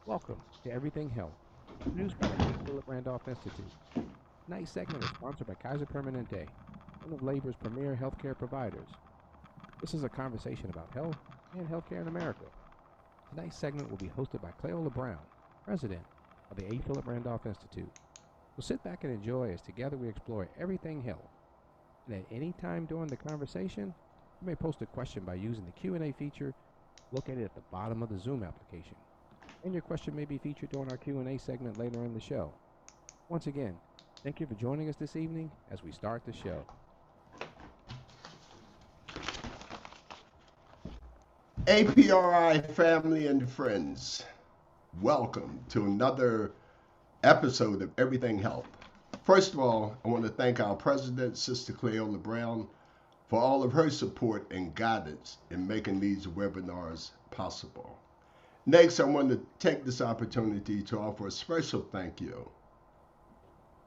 Welcome to Everything Health, produced by the A. Philip Randolph Institute. Tonight's segment is sponsored by Kaiser Permanente, one of labor's premier healthcare providers. This is a conversation about health and healthcare in America. Tonight's segment will be hosted by Cleola Brown, president of the A. Philip Randolph Institute. So sit back and enjoy as together we explore everything health. And at any time during the conversation, you may post a question by using the Q&A feature located at the bottom of the Zoom application. And your question may be featured during our Q&A segment later in the show. Once again, thank you for joining us this evening as we start the show. APRI family and friends, welcome to another episode of Everything Health. First of all, I want to thank our president, Sister Cleola Brown, for all of her support and guidance in making these webinars possible. Next, I want to take this opportunity to offer a special thank you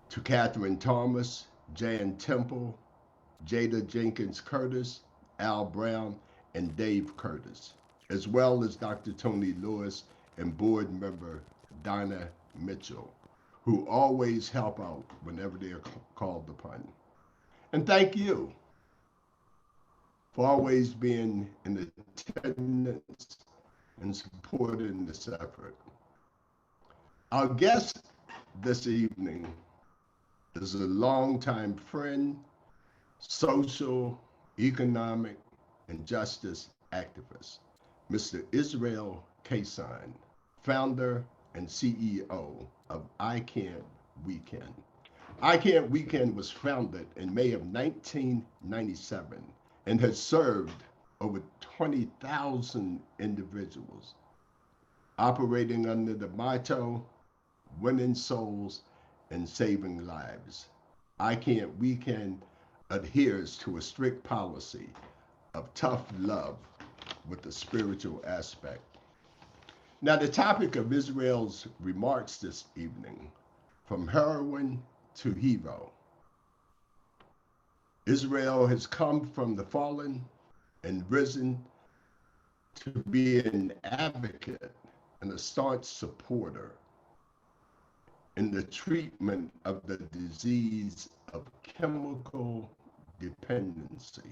to Catherine Thomas, Jan Temple, Jada Jenkins Curtis, Al Brown, and Dave Curtis, as well as Dr. Tony Lewis and board member Donna Mitchell, who always help out whenever they are called upon. And thank you for always being in attendance and supporting this effort. Our guest this evening is a longtime friend, social, economic, and justice activist, Mr. Israel Cason, founder and CEO of I Can't, We Can. I Can't, We Can was founded in May of 1997 and has served over 20,000 individuals, operating under the motto, winning souls and saving lives. I Can't, We Can adheres to a strict policy of tough love with a spiritual aspect. Now, the topic of Israel's remarks this evening, from heroine to hero. Israel has come from the fallen and risen to be an advocate and a staunch supporter in the treatment of the disease of chemical dependency.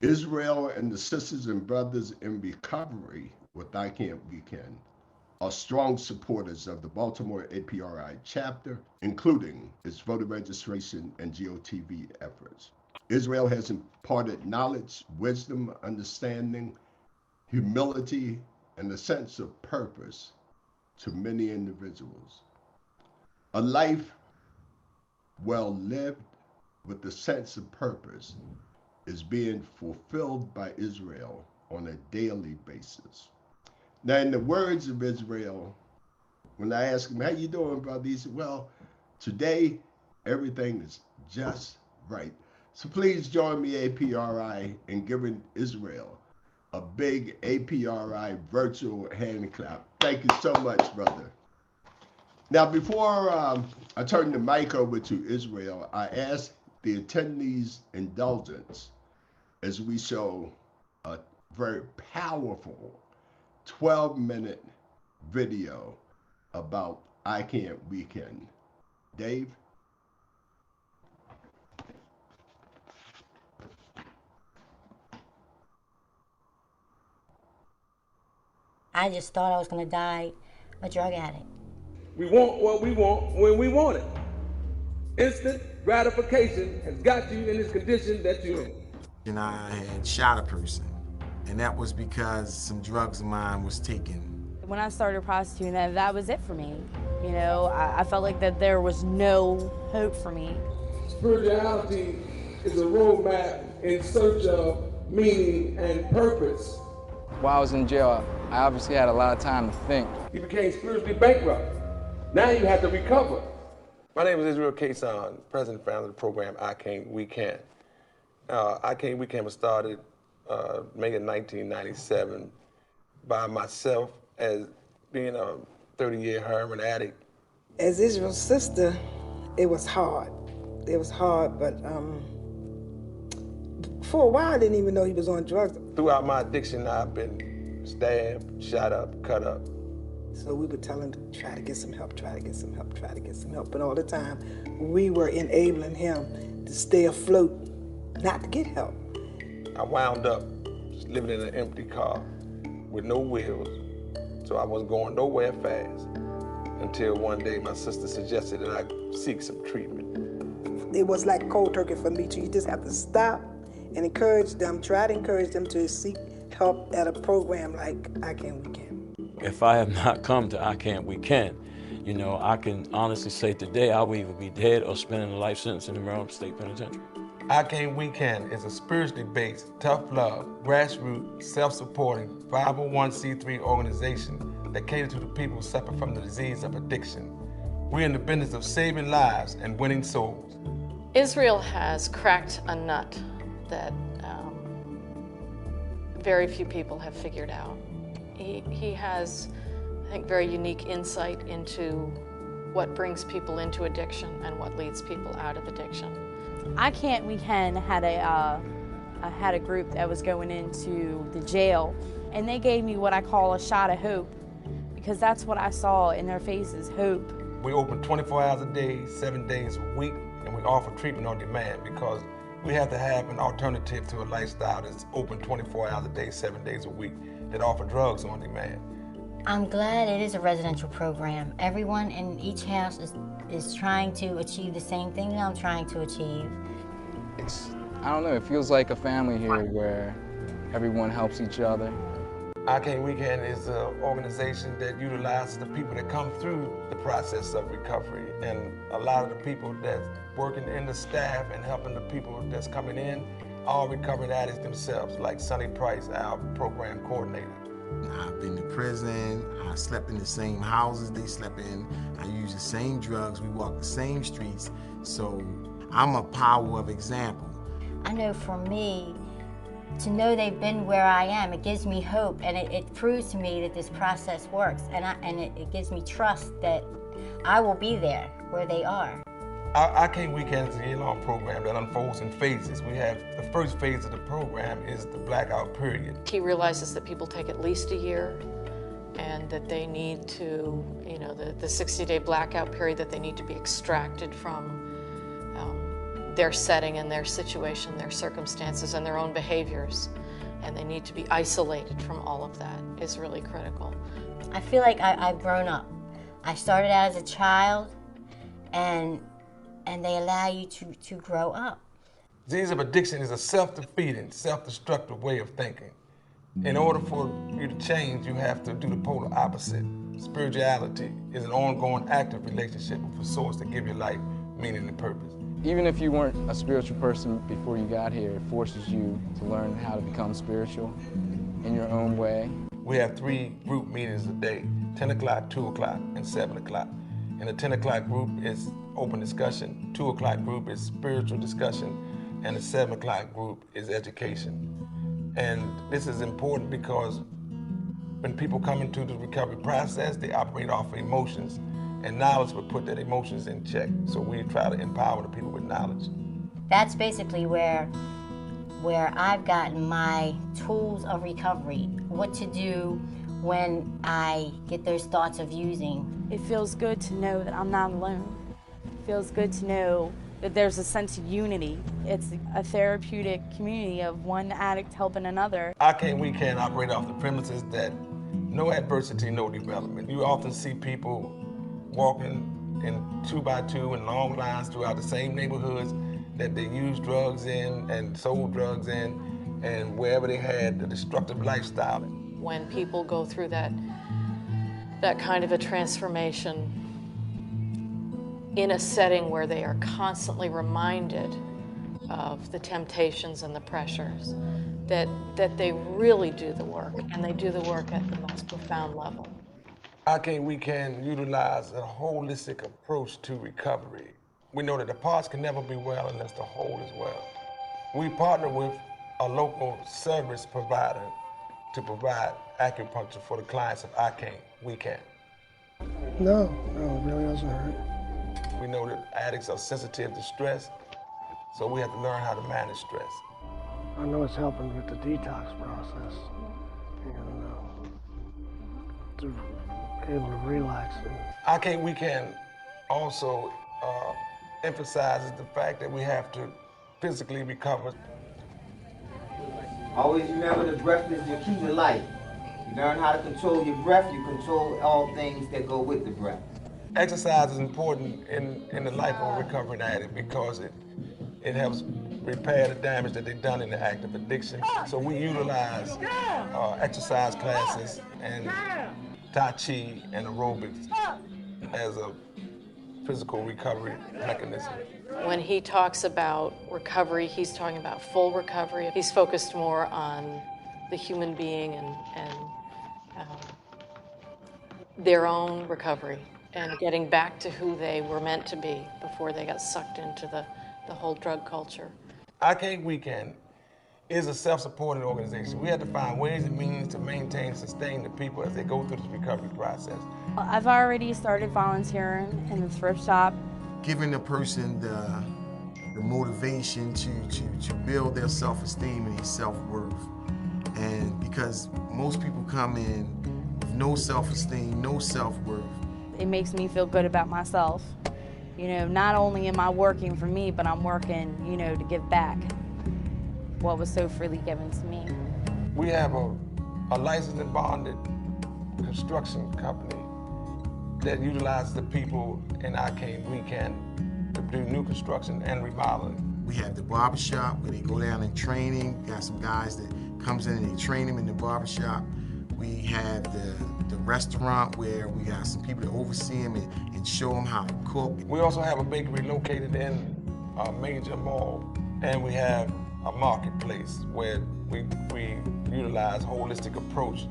Israel and the sisters and brothers in recovery with I Can't, We Can are strong supporters of the Baltimore APRI chapter, including its voter registration and GOTV efforts. Israel has imparted knowledge, wisdom, understanding, humility, and a sense of purpose to many individuals. A life well lived with a sense of purpose is being fulfilled by Israel on a daily basis. Now, in the words of Israel, when I ask him, how you doing, brother? He said, well, today, everything is just right. So please join me, APRI, in giving Israel a big APRI virtual hand clap. Thank you so much, brother. Now, before I turn the mic over to Israel, I ask the attendees' indulgence as we show a very powerful 12-minute video about I Can't, We Can. Dave? I just thought I was going to die a drug addict. We want what we want when we want it. Instant gratification has got you in this condition that you're in. And I had shot a person, and that was because some drugs of mine was taken. When I started prostituting, that was it for me. You know, I felt like that there was no hope for me. Spirituality is a roadmap in search of meaning and purpose. While I was in jail, I obviously had a lot of time to think. You became spiritually bankrupt. Now you have to recover. My name is Israel Cason, president and founder of the program I Can't, We Can. I Can't, We Can was started May of 1997 by myself as being a 30-year heroin addict. As Israel's sister, it was hard. It was hard, but for a while I didn't even know he was on drugs. Throughout my addiction, I've been stabbed, shot up, cut up. So we would tell him to try to get some help, try to get some help, try to get some help. But all the time, we were enabling him to stay afloat, not to get help. I wound up just living in an empty car with no wheels, so I wasn't going nowhere fast until one day my sister suggested that I seek some treatment. It was like cold turkey for me too. You just have to stop and encourage them, try to encourage them to seek help at a program like I Can, We Can. If I have not come to I Can, We Can, you know, I can honestly say today I will either be dead or spending a life sentence in the Maryland State Penitentiary. I Can, We Can is a spiritually based, tough love, grassroots, self-supporting 501c3 organization that caters to the people who suffer from the disease of addiction. We're in the business of saving lives and winning souls. Israel has cracked a nut that very few people have figured out. He has, I think, very unique insight into what brings people into addiction and what leads people out of addiction. I Can't, We Can had a group that was going into the jail, and they gave me what I call a shot of hope, because that's what I saw in their faces, hope. We open 24 hours a day, 7 days a week, and we offer treatment on demand because we have to have an alternative to a lifestyle that's open 24 hours a day, 7 days a week, that offer drugs on demand. I'm glad it is a residential program. Everyone in each house is trying to achieve the same thing that I'm trying to achieve. I don't know, it feels like a family here where everyone helps each other. I Can, We Can is an organization that utilizes the people that come through the process of recovery, and a lot of the people that's working in the staff and helping the people that's coming in are recovering addicts themselves, like Sonny Price, our program coordinator. I've been to prison, I slept in the same houses they slept in, I use the same drugs, we walk the same streets, so I'm a power of example. I know for me, to know they've been where I am, it gives me hope, and it proves to me that this process works, and it gives me trust that I will be there where they are. I Can, We Can is a year-long program that unfolds in phases. We have the first phase of the program is the blackout period. He realizes that people take at least a year and that they need to, you know, the 60-day blackout period, that they need to be extracted from their setting and their situation, their circumstances, and their own behaviors. And they need to be isolated from all of that is really critical. I feel like I've grown up. I started out as a child, and they allow you to grow up. Disease of addiction is a self-defeating, self-destructive way of thinking. In order for you to change, you have to do the polar opposite. Spirituality is an ongoing, active relationship with a source that gives your life meaning and purpose. Even if you weren't a spiritual person before you got here, it forces you to learn how to become spiritual in your own way. We have 3 group meetings a day, 10 o'clock, 2 o'clock, and 7 o'clock. And the 10 o'clock group is open discussion, 2 o'clock group is spiritual discussion, and the 7 o'clock group is education. And this is important because when people come into the recovery process, they operate off of emotions, and knowledge will put that emotions in check. So we try to empower the people with knowledge. That's basically where I've gotten my tools of recovery, what to do when I get those thoughts of using. It feels good to know that I'm not alone. It feels good to know that there's a sense of unity. It's a therapeutic community of one addict helping another. I Can, We Can operate off the premises that no adversity, no development. You often see people walking in 2 by 2 in long lines throughout the same neighborhoods that they used drugs in and sold drugs in, and wherever they had the destructive lifestyle. When people go through that kind of a transformation in a setting where they are constantly reminded of the temptations and the pressures, that they really do the work, and they do the work at the most profound level. I Can, We Can utilize a holistic approach to recovery. We know that the parts can never be well unless the whole is well. We partner with a local service provider to provide acupuncture for the clients of I Can, We Can. No, it really doesn't hurt. We know that addicts are sensitive to stress, so we have to learn how to manage stress. I know it's helping with the detox process. And to be able to relax. I Can't We Can also emphasizes the fact that we have to physically recover. Always remember the breath is your key to life. You learn how to control your breath, you control all things that go with the breath. Exercise is important in the life of a recovering addict because it helps repair the damage that they've done in the act of addiction. So we utilize exercise classes and Tai Chi and aerobics as a physical recovery mechanism. When he talks about recovery, he's talking about full recovery. He's focused more on the human being and their own recovery and getting back to who they were meant to be before they got sucked into the whole drug culture. I Can't We Can is a self-supporting organization. We have to find ways and means to maintain and sustain the people as they go through this recovery process. I've already started volunteering in the thrift shop. Giving the person the motivation to build their self-esteem and their self-worth. And because most people come in with no self-esteem, no self-worth. It makes me feel good about myself. You know, not only am I working for me, but I'm working, you know, to give back what was so freely given to me. We have a licensed and bonded construction company that utilizes the people in I Can't We Can to do new construction and remodeling. We have the barbershop where they go down in training. Got some guys that comes in and they train them in the barbershop. We have the restaurant where we got some people to oversee them and show them how to cook. We also have a bakery located in a major mall, and we have a marketplace where we utilize holistic approach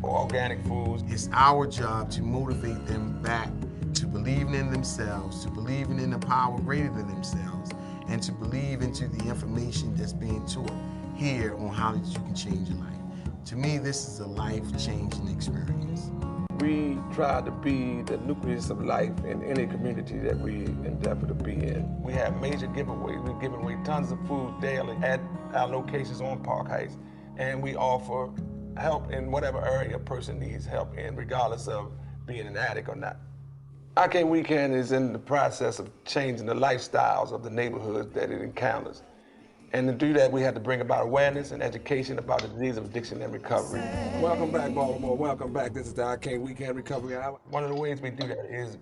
for organic foods. It's our job to motivate them back to believing in themselves, to believing in the power greater than themselves, and to believe into the information that's being taught here on how that you can change your life. To me, this is a life-changing experience. We try to be the nucleus of life in any community that we endeavor to be in. We have major giveaways. We're giving away tons of food daily at our locations on Park Heights, and we offer help in whatever area a person needs help in, regardless of being an addict or not. I Can't We Can is in the process of changing the lifestyles of the neighborhoods that it encounters. And to do that, we have to bring about awareness and education about the disease of addiction and recovery. Welcome back, Baltimore. Welcome back. This is the I Can't We Can Recovery Hour. One of the ways we do that is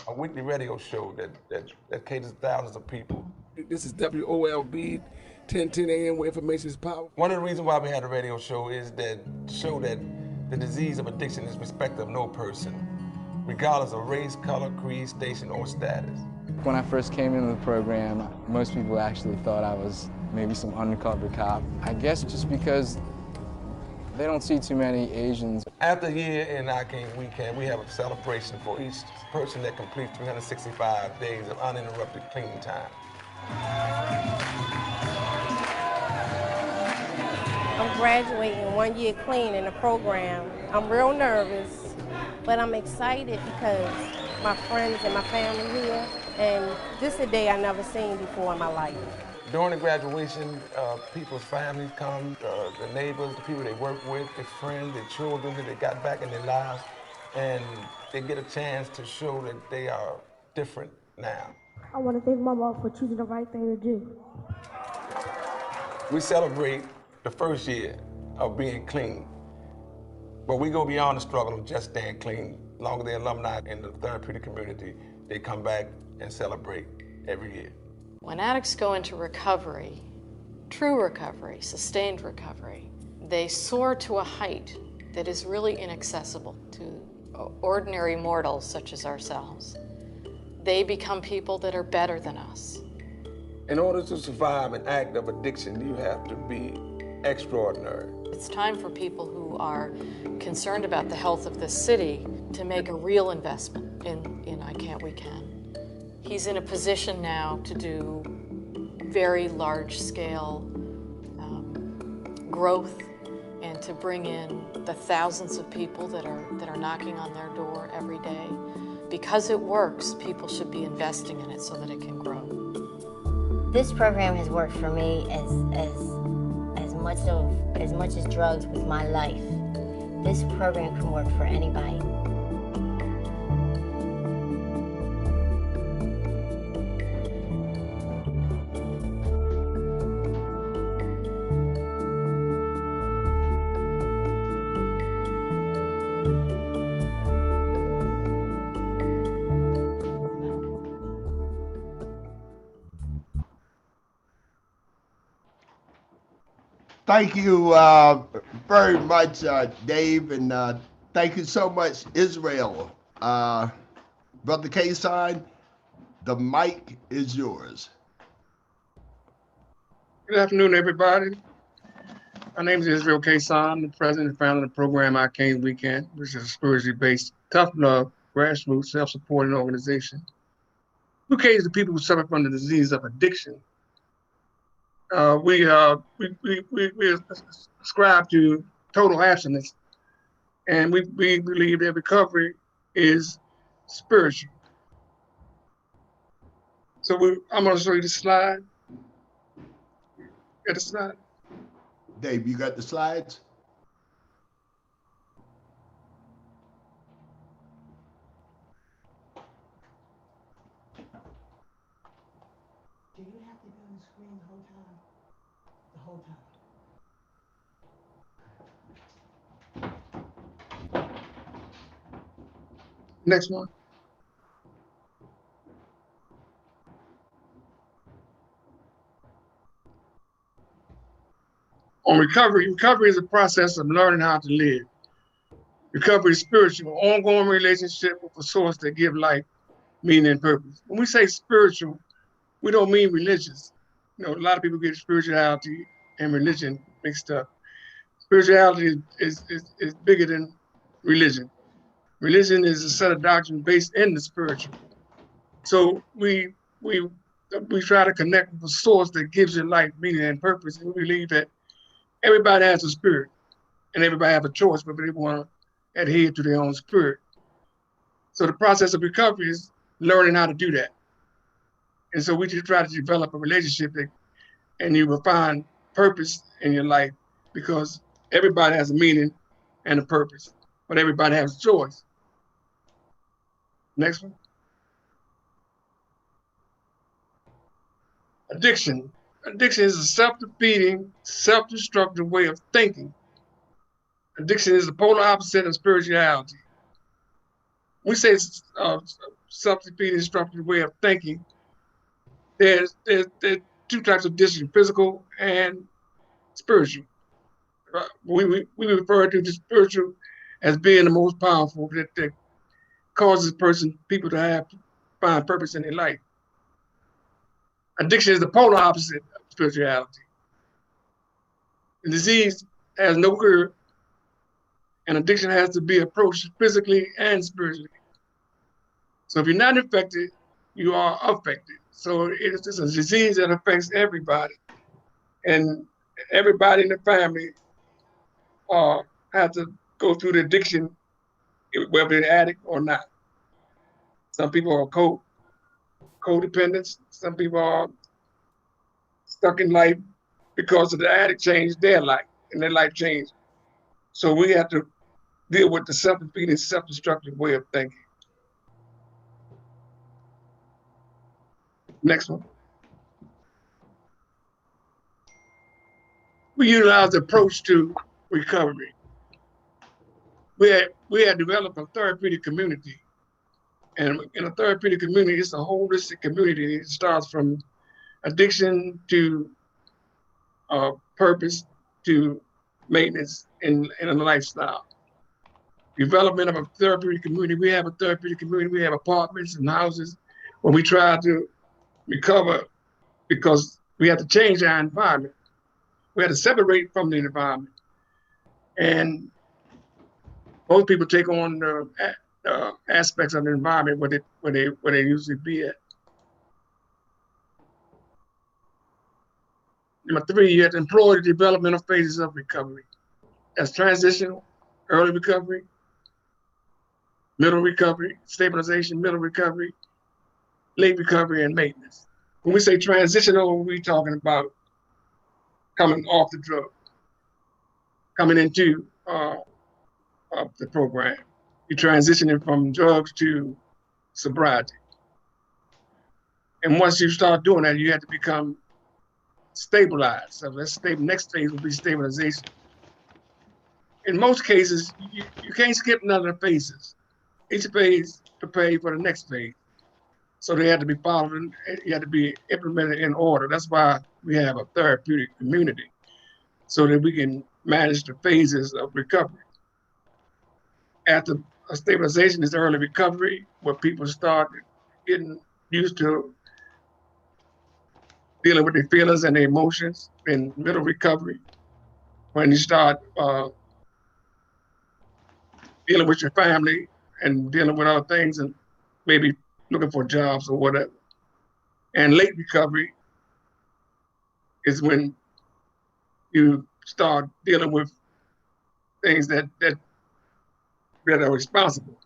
a weekly radio show that caters to thousands of people. This is WOLB 1010 AM, where information is power. One of the reasons why we had a radio show is to show that the disease of addiction is respect of no person, regardless of race, color, creed, station, or status. When I first came into the program, most people actually thought I was maybe some undercover cop. I guess just because they don't see too many Asians. After a year in I Can't We Can, we have a celebration for each person that completes 365 days of uninterrupted clean time. I'm graduating 1 year clean in the program. I'm real nervous, but I'm excited because my friends and my family here, and this is a day I never seen before in my life. During the graduation, people's families come, the neighbors, the people they work with, their friends, their children that they got back in their lives, and they get a chance to show that they are different now. I want to thank my mom for choosing the right thing to do. We celebrate the first year of being clean, but we go beyond the struggle of just staying clean. As long as they're alumni in the therapeutic community, they come back and celebrate every year. When addicts go into recovery, true recovery, sustained recovery, they soar to a height that is really inaccessible to ordinary mortals such as ourselves. They become people that are better than us. In order to survive an act of addiction, you have to be extraordinary. It's time for people who are concerned about the health of this city to make a real investment in I Can't We Can. He's in a position now to do very large-scale growth and to bring in the thousands of people that are knocking on their door every day. Because it works, people should be investing in it so that it can grow. This program has worked for me as much as drugs with my life, this program can work for anybody. Thank you very much, Dave, and thank you so much, Israel. Brother Cason, the mic is yours. Good afternoon, everybody. My name is Israel Cason. I'm the president and founder of the program I Came We Can, which is a spiritually based, tough love, grassroots, self-supporting organization who caters to people who suffer from the disease of addiction. We ascribe to total abstinence, and we believe that recovery is spiritual. So I'm going to show you the slide. Got the slide? Dave, you got the slides? Do you have to be on the screen the whole time? The whole time? Next one. On recovery is a process of learning how to live. Recovery is spiritual, ongoing relationship with a source that gives life meaning and purpose. When we say spiritual, we don't mean religious. You know, a lot of people get spirituality and religion mixed up. Spirituality is bigger than religion. Religion is a set of doctrines based in the spiritual. So we try to connect with a source that gives your life meaning and purpose. And we believe that everybody has a spirit, and everybody has a choice whether they want to adhere to their own spirit. So the process of recovery is learning how to do that. And so we just try to develop a relationship and you will find purpose in your life, because everybody has a meaning and a purpose, but everybody has a choice. Next one. Addiction. Addiction is a self-defeating, self-destructive way of thinking. Addiction is the polar opposite of spirituality. We say self-defeating, destructive way of thinking. There's two types of addiction: physical and spiritual. We refer to the spiritual as being the most powerful, that causes people to find purpose in their life. Addiction is the polar opposite of spirituality. The disease has no cure, and addiction has to be approached physically and spiritually. So if you're not infected, you are affected. So it's just a disease that affects everybody, and everybody in the family have to go through the addiction, whether they're addict or not. Some people are codependents. Some people are stuck in life because of the addict changed their life, and their life changed. So we have to deal with the self-defeating, self-destructive way of thinking. Next one. We utilize the approach to recovery. We had developed a therapeutic community. And in a therapeutic community, it's a holistic community. It starts from addiction to purpose to maintenance in a lifestyle. Development of a therapeutic community. We have a therapeutic community. We have apartments and houses where we try to recover, because we have to change our environment. We have to separate from the environment. And most people take on the aspects of the environment where they usually be at. Number 3, you have to employ the developmental phases of recovery. That's transitional, early recovery, middle recovery, stabilization, middle recovery, late recovery, and maintenance. When we say transitional, we're talking about coming off the drug, coming into of the program. You're transitioning from drugs to sobriety. And once you start doing that, you have to become stabilized. So next phase will be stabilization. In most cases, you can't skip none of the phases. Each phase prepare you for the next phase. So they have to be followed and you have to be implemented in order. That's why we have a therapeutic community, so that we can manage the phases of recovery. After stabilization is early recovery, where people start getting used to dealing with their feelings and their emotions. In middle recovery, when you start dealing with your family and dealing with other things and maybe looking for jobs or whatever. And late recovery is when you start dealing with things that are responsible.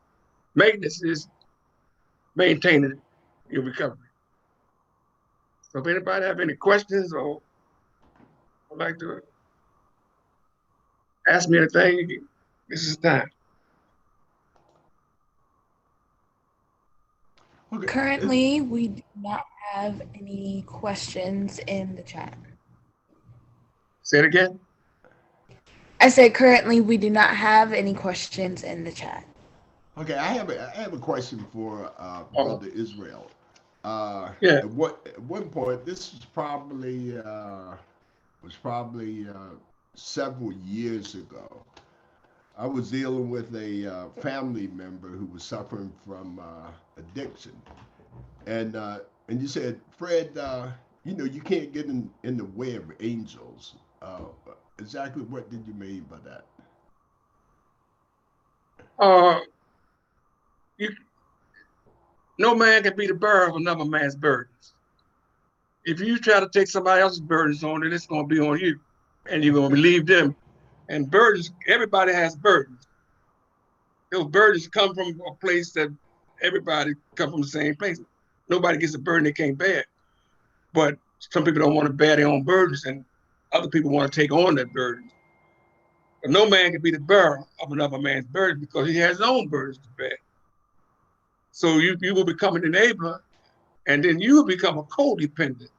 Maintenance is maintaining your recovery. So if anybody have any questions or would like to ask me anything, this is time. Okay. Currently, we do not have any questions in the chat. Say it again. I said currently we do not have any questions in the chat. Okay, I have a question for Brother Israel. Yeah. At one point, this was probably several years ago. I was dealing with a family member who was suffering from addiction, and you said, Fred, you can't get in the way of angels. Exactly what did you mean by that? No man can be the bearer of another man's burdens. If you try to take somebody else's burdens on, then it's going to be on you, and you're going to relieve them. And burdens, everybody has burdens. Those burdens come from a place that everybody come from the same place. Nobody gets a burden they can't bear. But some people don't want to bear their own burdens, and other people want to take on that burden. But no man can be the bearer of another man's burden because he has his own burdens to bear. So you will become an enabler, and then you will become a codependent.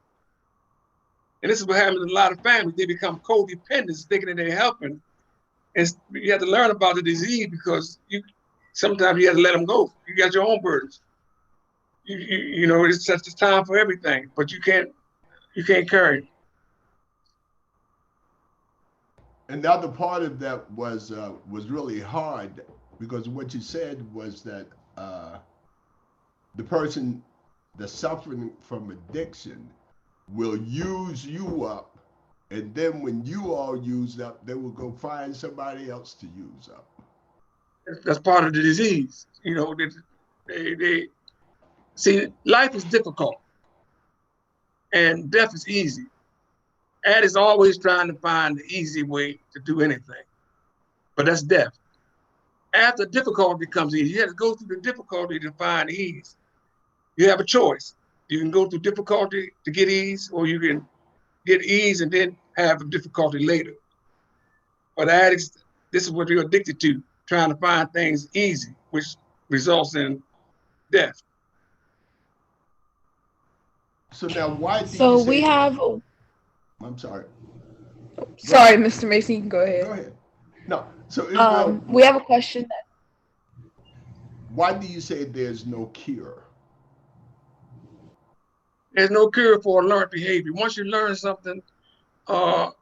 And this is what happens in a lot of families. They become codependent, thinking that they're helping. And you have to learn about the disease because sometimes you have to let them go. You got your own burdens. It's such a time for everything, but you can't carry it. Another part of that was really hard because what you said was that the person that's suffering from addiction will use you up, and then when you all used up, they will go find somebody else to use up. That's part of the disease. They see, life is difficult and death is easy. Ed is always trying to find the easy way to do anything, but that's death. After difficulty becomes easy, you have to go through the difficulty to find ease. You have a choice. You can go through difficulty to get ease, or you can get ease and then have a difficulty later. But addicts, this is what you're addicted to, trying to find things easy, which results in death. So now why do So you say we have... I'm sorry. Sorry, Mr. Mason, you can go ahead. Go ahead. No. So Israel, we have a question that... Why do you say there's no cure? There's no cure for a learned behavior. Once you learn something, you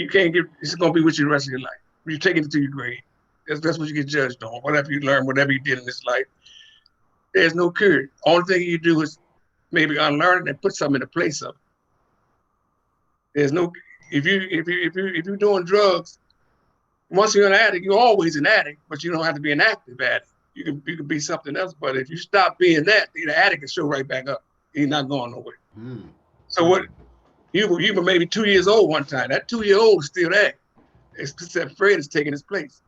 can't get. It's going to be with you the rest of your life. You take it to your grave. That's what you get judged on. Whatever you learn, whatever you did in this life, there's no cure. Only thing you do is maybe unlearn it and put something in the place of it. There's no. If you're doing drugs, once you're an addict, you're always an addict, but you don't have to be an active addict. You can be something else. But if you stop being that, the addict can show right back up. He's not going nowhere. So what? You were maybe 2 years old one time. That 2-year-old is still there, except Fred is taking his place.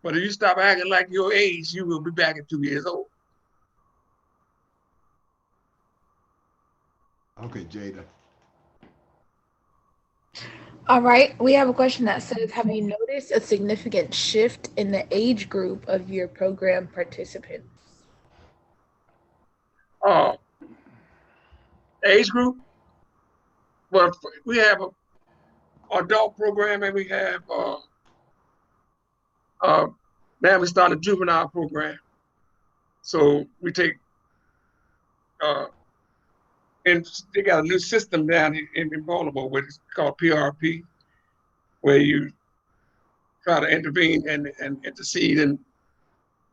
But if you stop acting like your age, you will be back at 2 years old. Okay, Jada. All right, we have a question that says, have you noticed a significant shift in the age group of your program participants? Age group? Well, we have a adult program and we have now we started a juvenile program. So we take and they got a new system down in Baltimore, which is called PRP, where you try to intervene and intercede in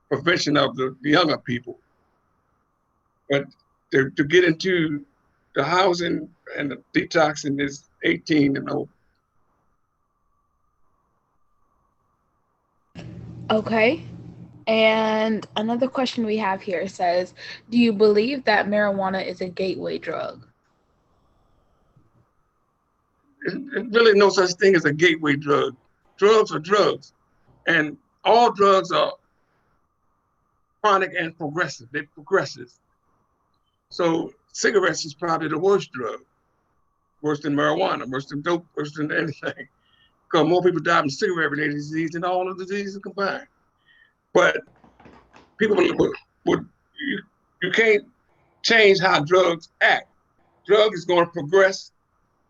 prevention of the younger people. But to get into the housing and the detoxing is 18 and over. Okay. And another question we have here says, do you believe that marijuana is a gateway drug? There's really no such thing as a gateway drug. Drugs are drugs. And all drugs are chronic and progressive. They're progressive. So cigarettes is probably the worst drug, worse than marijuana, worse than dope, worse than anything. Because more people die from cigarette-related disease than all of the diseases combined. But people you can't change how drugs act. Drug is going to progress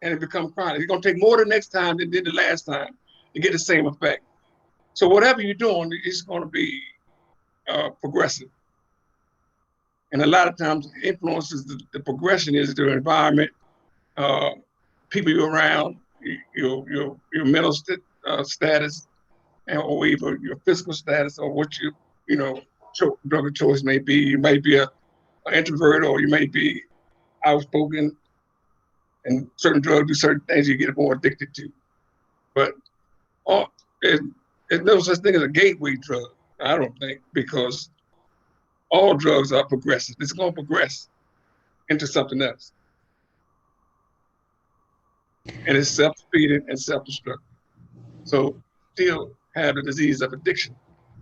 and it become chronic. It's going to take more the next time than it did the last time to get the same effect. So whatever you're doing, it's going to be progressive. And a lot of times influences the progression is the environment, people you're around, your mental status, or even your physical status, or what drug of choice may be. You might be an introvert, or you may be outspoken, and certain drugs do certain things you get more addicted to. But there's no such thing as a gateway drug, I don't think, because all drugs are progressive. It's going to progress into something else. And it's self-defeating and self-destructive. So still have the disease of addiction,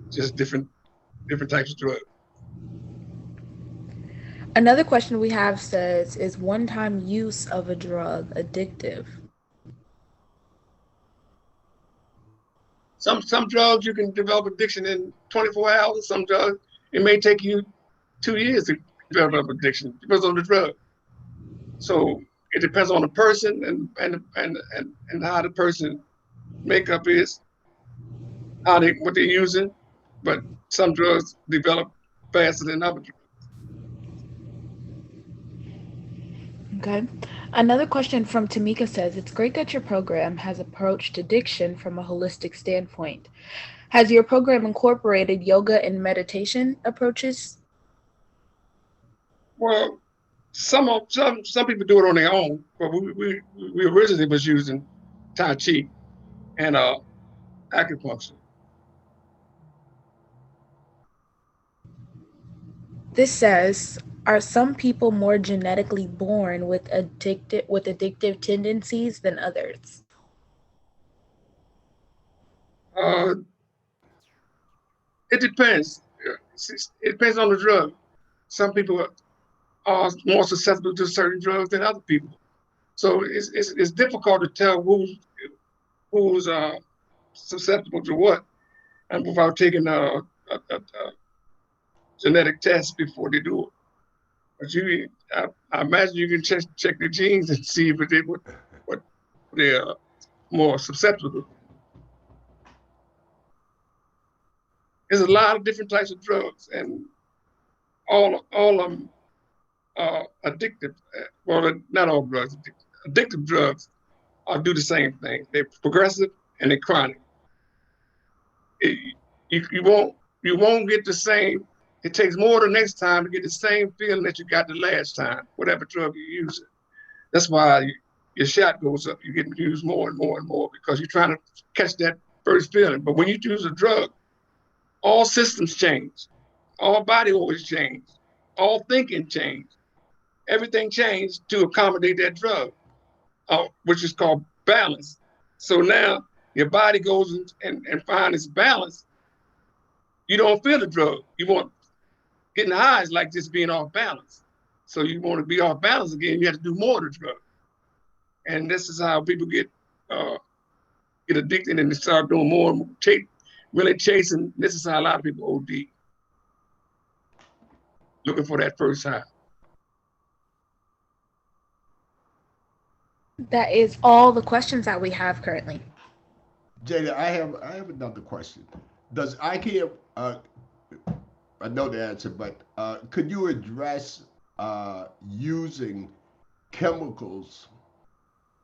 just different types of drugs. Another question we have says, is one-time use of a drug addictive? Some drugs you can develop addiction in 24 hours. Some drugs, it may take you 2 years to develop addiction. It depends on the drug. So it depends on the person and how the person makeup is, what they're using. But some drugs develop faster than other drugs. Okay. Another question from Tamika says, it's great that your program has approached addiction from a holistic standpoint. Has your program incorporated yoga and meditation approaches? Well, some people do it on their own, but we originally was using Tai Chi and acupuncture. This says, are some people more genetically born with addictive tendencies than others? It depends. It depends on the drug. Some people are more susceptible to certain drugs than other people. So it's difficult to tell who's susceptible to what, and without taking a genetic test before they do it. But I imagine you can check the genes and see if what they're more susceptible. There's a lot of different types of drugs, and all of them are addictive. Well, not all drugs. Addictive drugs do the same thing. They're progressive and they're chronic. You won't get the same. It takes more the next time to get the same feeling that you got the last time, whatever drug you're using. That's why your shot goes up. You get used more and more and more because you're trying to catch that first feeling. But when you use a drug, all systems change. All body orders change. All thinking change. Everything changed to accommodate that drug, which is called balance. So now your body goes and finds its balance. You don't feel the drug. You want getting high is like just being off balance. So you want to be off balance again, you have to do more of the drug. And this is how people get get addicted and they start doing more and more, really chasing. This is how a lot of people OD, looking for that first high. That is all the questions that we have currently. Jada, I have another question. Does IKEA, I know the answer, but could you address using chemicals,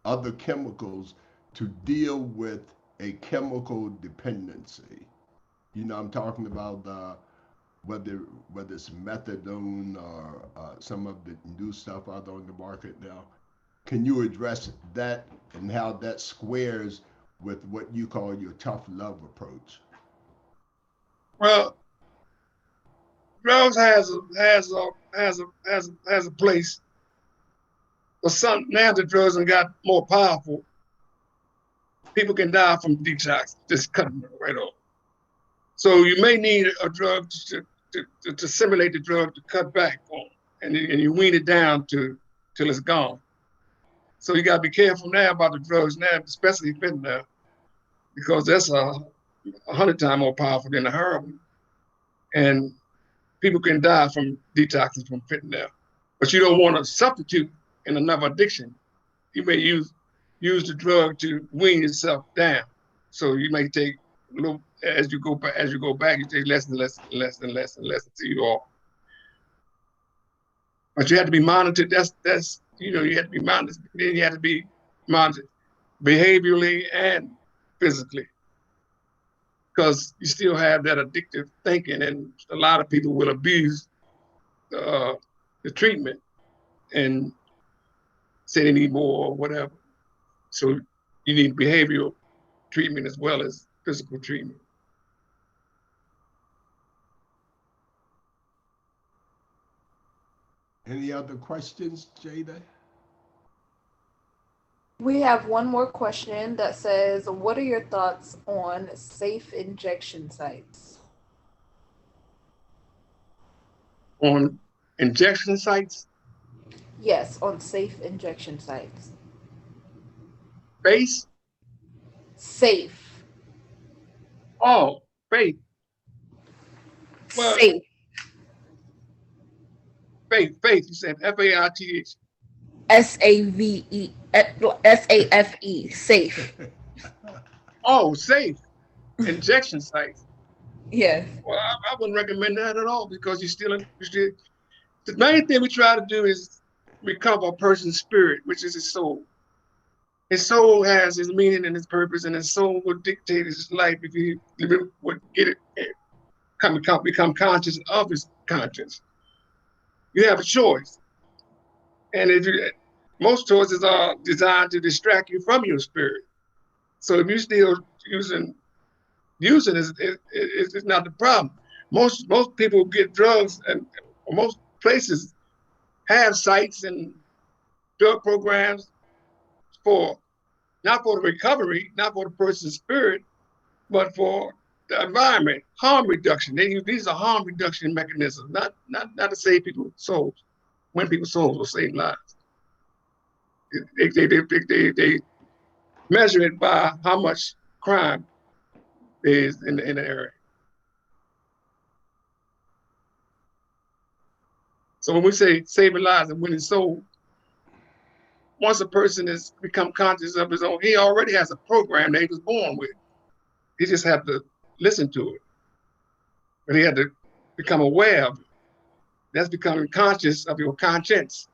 other chemicals, to deal with a chemical dependency? You know, I'm talking about whether it's methadone or some of the new stuff out on the market now. Can you address that and how that squares with what you call your tough love approach? Well, drugs has a place, but now the drugs have got more powerful. People can die from detox, just cutting it right off. So you may need a drug to simulate the drug to cut back on, and you wean it down till it's gone. So you gotta be careful now about the drugs now, especially fentanyl, because that's 100 times more powerful than the heroin. And people can die from detoxing from fentanyl. But you don't want to substitute in another addiction. You may use the drug to wean yourself down. So you may take a little as you go back, you take less and less and less and less and less until you all. But you have to be monitored. That's you have to be monitored. Then you have to be monitored behaviorally and physically, because you still have that addictive thinking, and a lot of people will abuse the treatment and say they need more or whatever. So you need behavioral treatment as well as physical treatment. Any other questions, Jada? We have one more question that says, what are your thoughts on safe injection sites? On injection sites? Yes, on safe injection sites. Base? Safe. Oh, faith. Well, safe. Faith, you said Faith. SAVE, SAFE, safe. Oh, safe. Injection sites. Yes. Well, I wouldn't recommend that at all, because the main thing we try to do is recover a person's spirit, which is his soul. His soul has his meaning and his purpose, and his soul will dictate his life if he would become conscious of his conscience. You have a choice. And most choices are designed to distract you from your spirit. So if you're still using is not the problem. Most people get drugs, and most places have sites and drug programs not for the recovery, not for the person's spirit, but for the environment, harm reduction. These are harm reduction mechanisms, not to save people's souls. Win people's souls or save lives. They measure it by how much crime is in the area. So when we say saving lives and winning souls, once a person has become conscious of his own, he already has a program that he was born with. He just have to listen to it. But he had to become aware of it. That's becoming conscious of your conscience.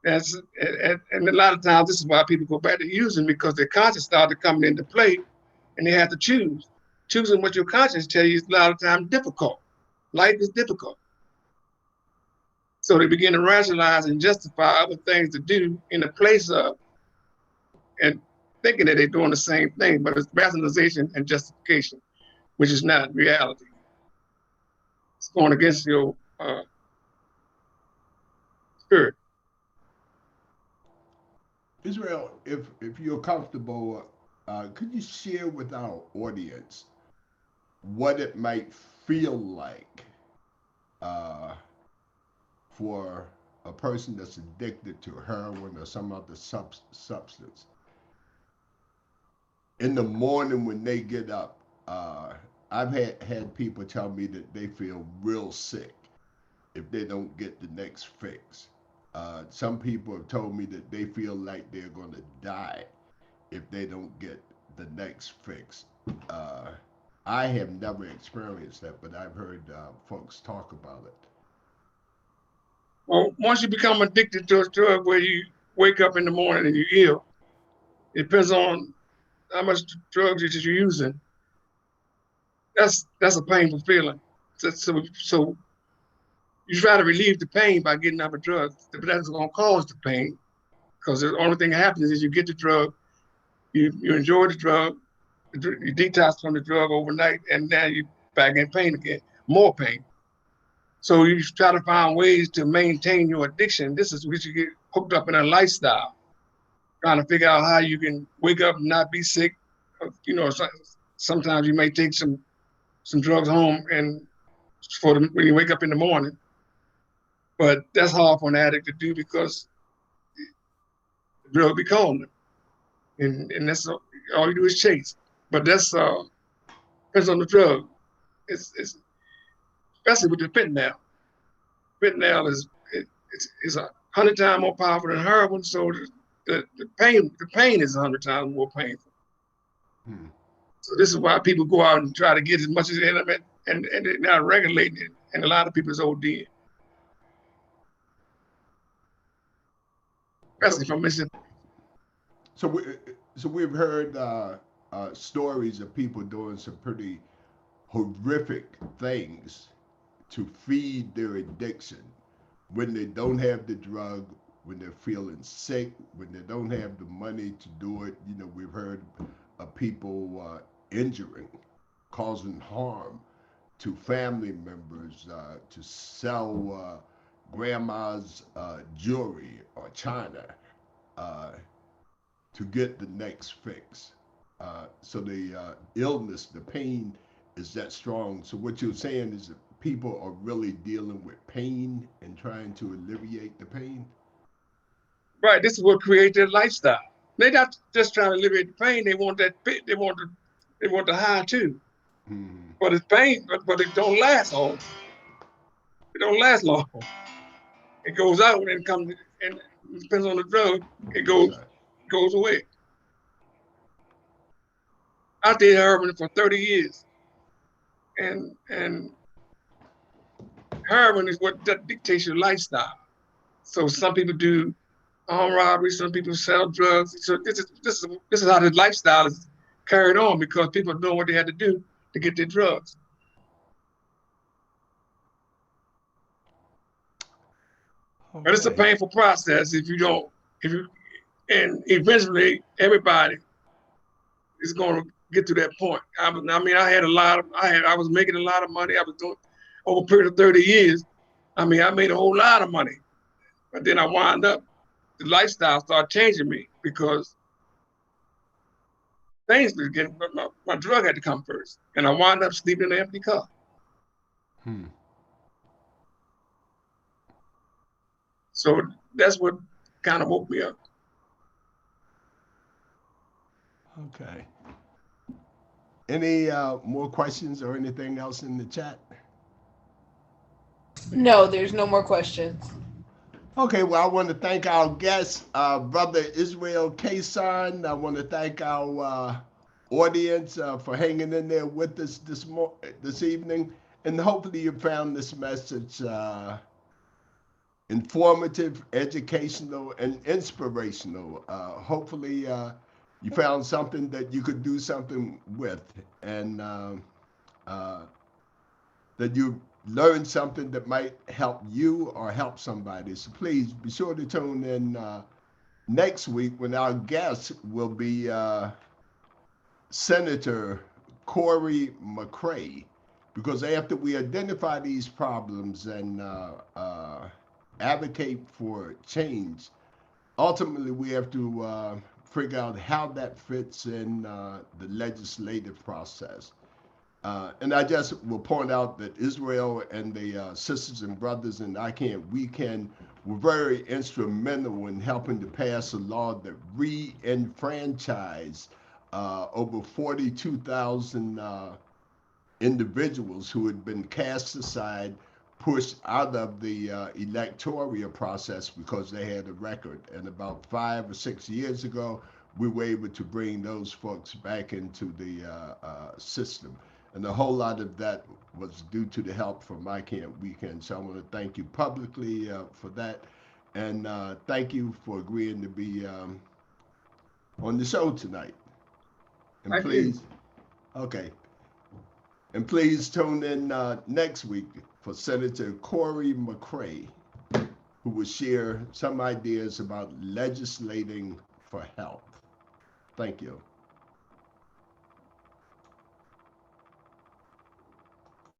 And a lot of times, this is why people go back to using, because their conscience started coming into play, and they have to choose. Choosing what your conscience tells you is a lot of times difficult. Life is difficult. So they begin to rationalize and justify other things to do in the place of, and thinking that they're doing the same thing, but it's rationalization and justification, which is not reality. It's going against your spirit. Israel, if you're comfortable, could you share with our audience what it might feel like for a person that's addicted to heroin or some other substance, in the morning when they get up, I've had people tell me that they feel real sick if they don't get the next fix. Some people have told me that they feel like they're going to die if they don't get the next fix. I have never experienced that, but I've heard folks talk about it. Well, once you become addicted to a drug where you wake up in the morning and you're ill, it depends on how much drugs you're using. That's a painful feeling. So you try to relieve the pain by getting off a drug, but that's going to cause the pain, because the only thing that happens is you get the drug, you enjoy the drug, you detox from the drug overnight, and now you're back in pain again, more pain. So you try to find ways to maintain your addiction. This is what you get hooked up in a lifestyle, trying to figure out how you can wake up and not be sick. You know, sometimes you may take some drugs home and when you wake up in the morning, but that's hard for an addict to do because the drug be calling them, and that's all you do is chase. But that's depends on the drug. It's especially with the fentanyl. Fentanyl is 100 times more powerful than heroin, so the pain is 100 times more painful. So this is why people go out and try to get as much as they can, and they're not regulating it, and a lot of people is ODing. Especially from Mississippi. So we've heard stories of people doing some pretty horrific things to feed their addiction when they don't have the drug, when they're feeling sick, when they don't have the money to do it. You know, we've heard of people injuring, causing harm to family members, to sell grandma's jewelry or china to get the next fix. So the illness, the pain is that strong. So what you're saying is that people are really dealing with pain and trying to alleviate the pain? Right, this is what creates their lifestyle. They're not just trying to alleviate the pain, they want that fit, they want the high too. But it's pain, but it don't last long. It don't last long. It goes out and it comes, and it depends on the drug, it goes away. I did heroin for 30 years. And heroin is what dictates your lifestyle. So some people do armed robbery, some people sell drugs. So this is how the lifestyle is carried on, because people know what they had to do to get their drugs. Okay. But it's a painful process and eventually everybody is going to get to that point. I was making a lot of money. I was doing over a period of 30 years. I made a whole lot of money, but then I wound up, the lifestyle started changing me because things were getting, my drug had to come first, and I wound up sleeping in an empty car. So that's what kind of woke me up. Okay. Any more questions or anything else in the chat? No, there's no more questions. Okay, well, I want to thank our guest, Brother Israel Cason. I want to thank our audience for hanging in there with us this evening. And hopefully you found this message informative, educational, and inspirational. Hopefully you found something that you could do something with, and that you learned something that might help you or help somebody. So please be sure to tune in next week when our guest will be Senator Corey McCray, because after we identify these problems and advocate for change, ultimately we have to figure out how that fits in the legislative process. And I just will point out that Israel and the sisters and brothers in I Can, We Can were very instrumental in helping to pass a law that re-enfranchised over 42,000 individuals who had been cast aside, pushed out of the electoral process because they had a record. And about 5 or 6 years ago, we were able to bring those folks back into the system. And a whole lot of that was due to the help from I Can't We Can. So I want to thank you publicly for that. And thank you for agreeing to be on the show tonight. And Thank please, you. okay. And please tune in next week for Senator Corey McCray, who will share some ideas about legislating for health. Thank you.